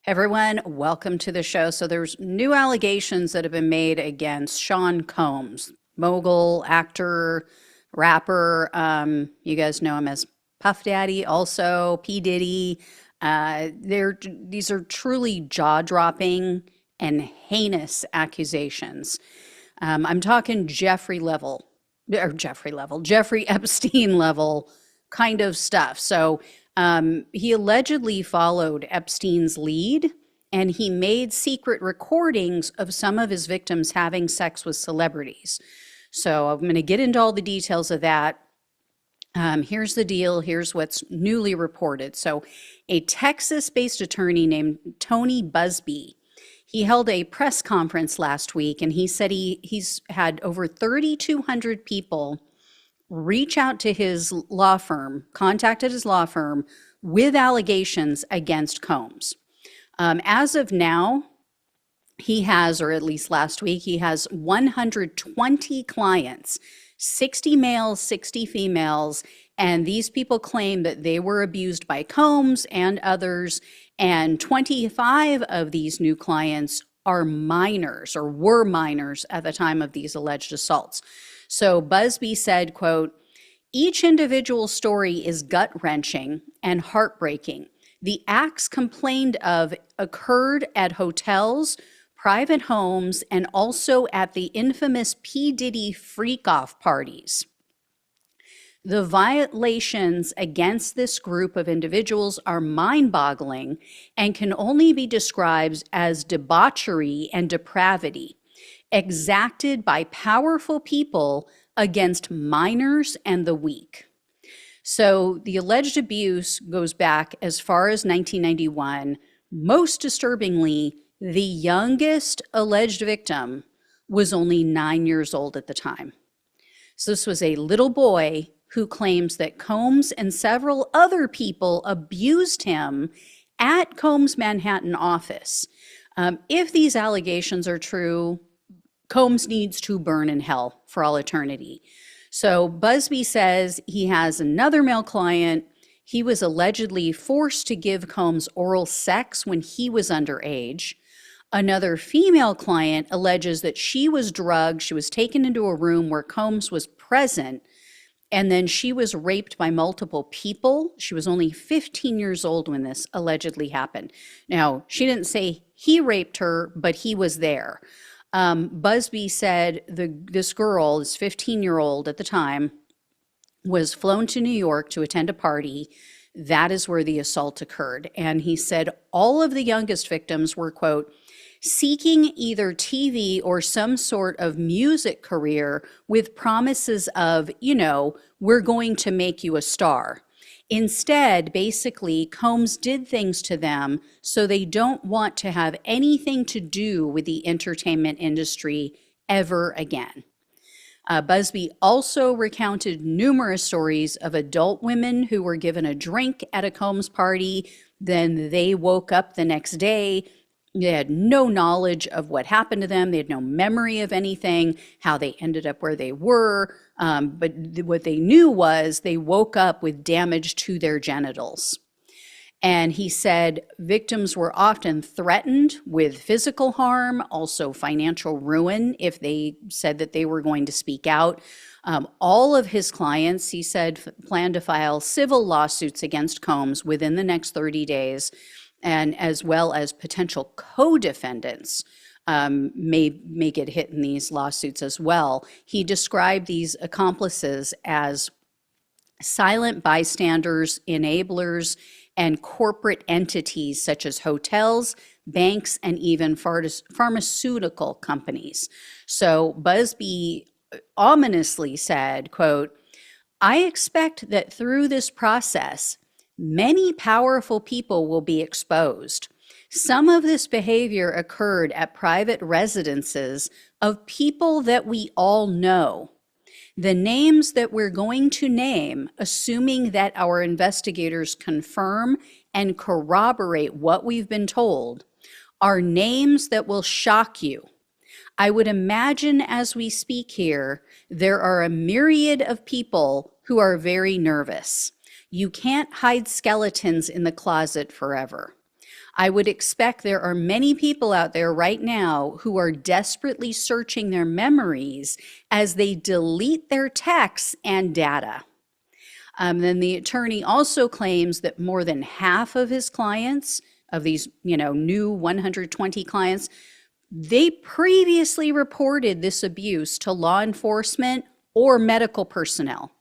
Everyone, welcome to the show. So there's new allegations that have been made against Sean Combs, mogul, actor, rapper. You guys know him as Puff Daddy, also P. Diddy. These are truly jaw-dropping and heinous accusations. I'm talking Jeffrey Epstein level kind of stuff. So he allegedly followed Epstein's lead and he made secret recordings of some of his victims having sex with celebrities. So I'm going to get into all the details of that. Here's the deal. Here's what's newly reported. So a Texas-based attorney named Tony Busby, he held a press conference last week and he said he's had over 3,200 people reach out to his law firm, contacted his law firm with allegations against Combs. As of now, he has, or at least last week, he has 120 clients, 60 males, 60 females, and these people claim that they were abused by Combs and others, and 25 of these new clients are minors or were minors at the time of these alleged assaults. So Busby said, quote, "Each individual story is gut-wrenching and heartbreaking. The acts complained of occurred at hotels, private homes, and also at the infamous P. Diddy freak-off parties. The violations against this group of individuals are mind-boggling and can only be described as debauchery and depravity, exacted by powerful people against minors and the weak." So the alleged abuse goes back as far as 1991. Most disturbingly, the youngest alleged victim was only 9 years old at the time. So this was a little boy who claims that Combs and several other people abused him at Combs' Manhattan office. If these allegations are true, Combs needs to burn in hell for all eternity. So Busby says he has another male client. He was allegedly forced to give Combs oral sex when he was underage. Another female client alleges that she was drugged. She was taken into a room where Combs was present, and then she was raped by multiple people. She was only 15 years old when this allegedly happened. Now, she didn't say he raped her, but he was there. Busby said this girl, this 15-year-old at the time, was flown to New York to attend a party. That is where the assault occurred. And he said all of the youngest victims were, quote, "seeking either TV or some sort of music career with promises of, we're going to make you a star." Instead, basically, Combs did things to them so they don't want to have anything to do with the entertainment industry ever again. Busby also recounted numerous stories of adult women who were given a drink at a Combs party. Then they woke up the next day. They had no knowledge of what happened to them. They had no memory of anything, how they ended up where they were. But what they knew was they woke up with damage to their genitals. And he said victims were often threatened with physical harm, also financial ruin if they said that they were going to speak out. All of his clients, he said, plan to file civil lawsuits against Combs within the next 30 days. And as well as potential co-defendants may get hit in these lawsuits as well. He described these accomplices as silent bystanders, enablers, and corporate entities such as hotels, banks, and even pharmaceutical companies. So Busby ominously said, quote, "I expect that through this process, many powerful people will be exposed. Some of this behavior occurred at private residences of people that we all know. The names that we're going to name, assuming that our investigators confirm and corroborate what we've been told, are names that will shock you. I would imagine as we speak here, there are a myriad of people who are very nervous. You can't hide skeletons in the closet forever. I would expect there are many people out there right now who are desperately searching their memories as they delete their texts and data. Then the attorney also claims that more than half of his clients, of these, new 120 clients, they previously reported this abuse to law enforcement or medical personnel.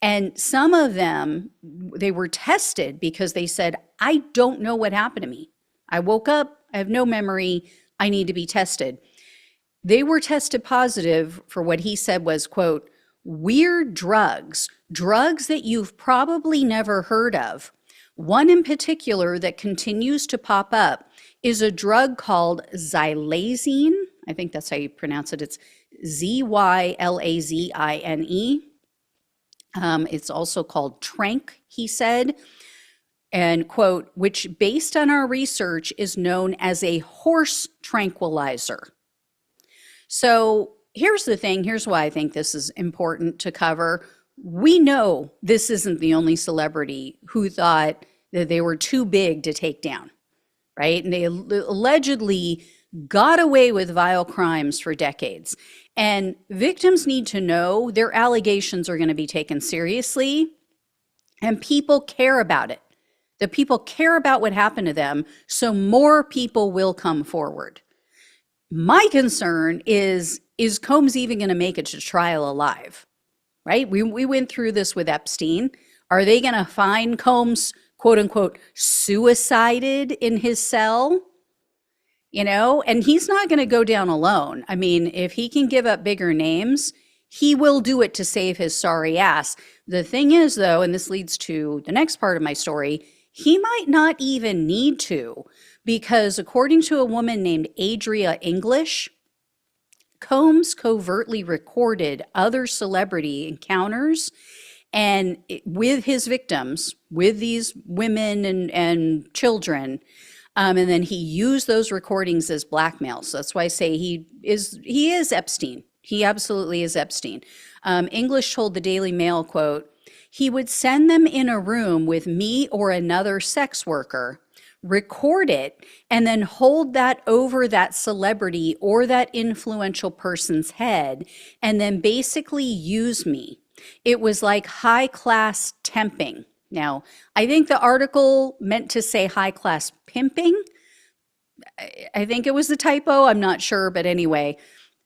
And some of them, they were tested because they said, I don't know what happened to me. I woke up, I have no memory, I need to be tested. They were tested positive for what he said was, quote, weird drugs that you've probably never heard of. One in particular that continues to pop up is a drug called xylazine. I think that's how you pronounce it. It's Zylazine. It's also called Trank, he said, and quote, which based on our research is known as a horse tranquilizer. So here's the thing. Here's why I think this is important to cover. We know this isn't the only celebrity who thought that they were too big to take down, right? And they allegedly got away with vile crimes for decades. And victims need to know their allegations are going to be taken seriously, and people care about it. The people care about what happened to them, so more people will come forward. My concern is Combs even going to make it to trial alive, right? We went through this with Epstein. Are they going to find Combs, quote unquote, suicided in his cell? And he's not going to go down alone. I mean, if he can give up bigger names, he will do it to save his sorry ass. The thing is, though, and this leads to the next part of my story, he might not even need to, because according to a woman named Adria English, Combs covertly recorded other celebrity encounters and with his victims, with these women and children. And then he used those recordings as blackmail. So that's why I say he is Epstein. He absolutely is Epstein. English told the Daily Mail, quote, he would send them in a room with me or another sex worker, record it, and then hold that over that celebrity or that influential person's head, and then basically use me. It was like high-class temping. Now, I think the article meant to say high-class pimping. I think it was a typo. I'm not sure, but anyway.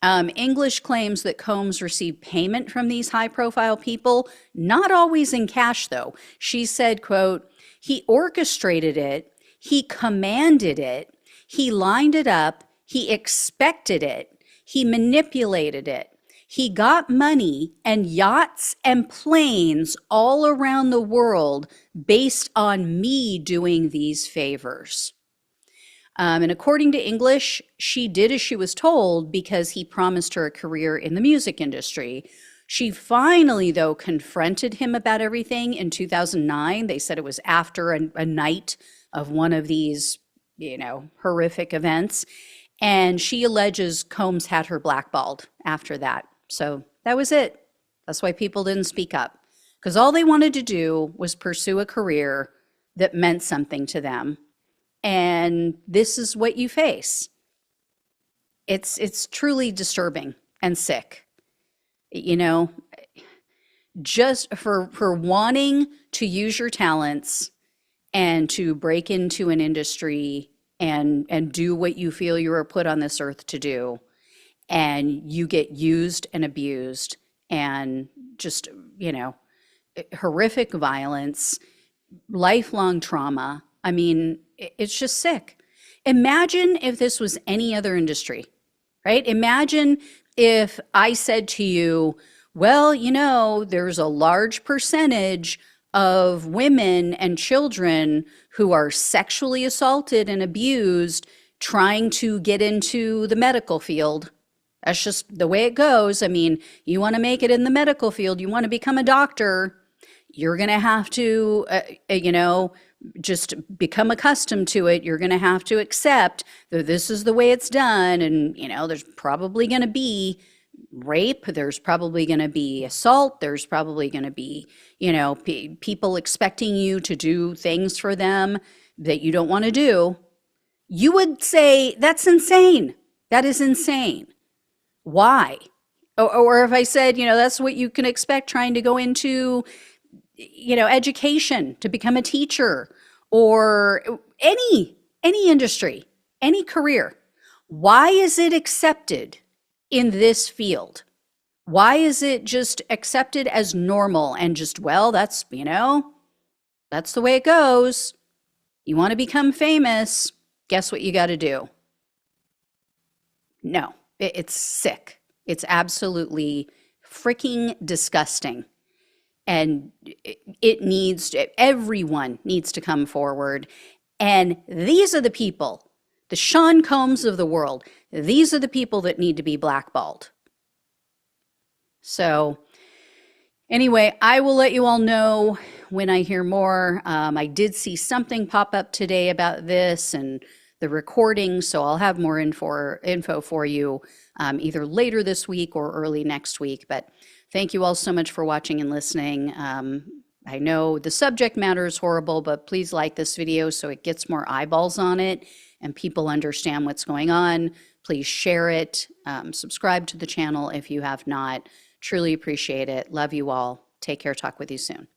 English claims that Combs received payment from these high-profile people, not always in cash, though. She said, quote, he orchestrated it, he commanded it, he lined it up, he expected it, he manipulated it. He got money and yachts and planes all around the world based on me doing these favors. And according to English, she did as she was told because he promised her a career in the music industry. She finally, though, confronted him about everything in 2009. They said it was after a night of one of these, horrific events. And she alleges Combs had her blackballed after that. So that was it. That's why people didn't speak up, because all they wanted to do was pursue a career that meant something to them. And this is what you face. It's truly disturbing and sick. Just for wanting to use your talents and to break into an industry and do what you feel you were put on this earth to do, and you get used and abused and just, horrific violence, lifelong trauma. I mean, it's just sick. Imagine if this was any other industry, right? Imagine if I said to you, well, there's a large percentage of women and children who are sexually assaulted and abused trying to get into the medical field. That's just the way it goes. I mean, you want to make it in the medical field, you want to become a doctor, you're going to have to, just become accustomed to it. You're going to have to accept that this is the way it's done. And, there's probably going to be rape. There's probably going to be assault. There's probably going to be, people expecting you to do things for them that you don't want to do. You would say, that's insane. That is insane. Why? Or if I said, that's what you can expect trying to go into, education to become a teacher or any industry, any career. Why is it accepted in this field? Why is it just accepted as normal and just, well, that's the way it goes. You want to become famous, guess what you got to do? No, it's sick. It's absolutely freaking disgusting. And everyone needs to come forward. And these are the people, the Sean Combs of the world. These are the people that need to be blackballed. So anyway, I will let you all know when I hear more. I did see something pop up today about this and the recording, so I'll have more info for you either later this week or early next week. But thank you all so much for watching and listening. I know the subject matter is horrible, but please like this video so it gets more eyeballs on it and people understand what's going on. Please share it. Subscribe to the channel if you have not. Truly appreciate it. Love you all. Take care. Talk with you soon.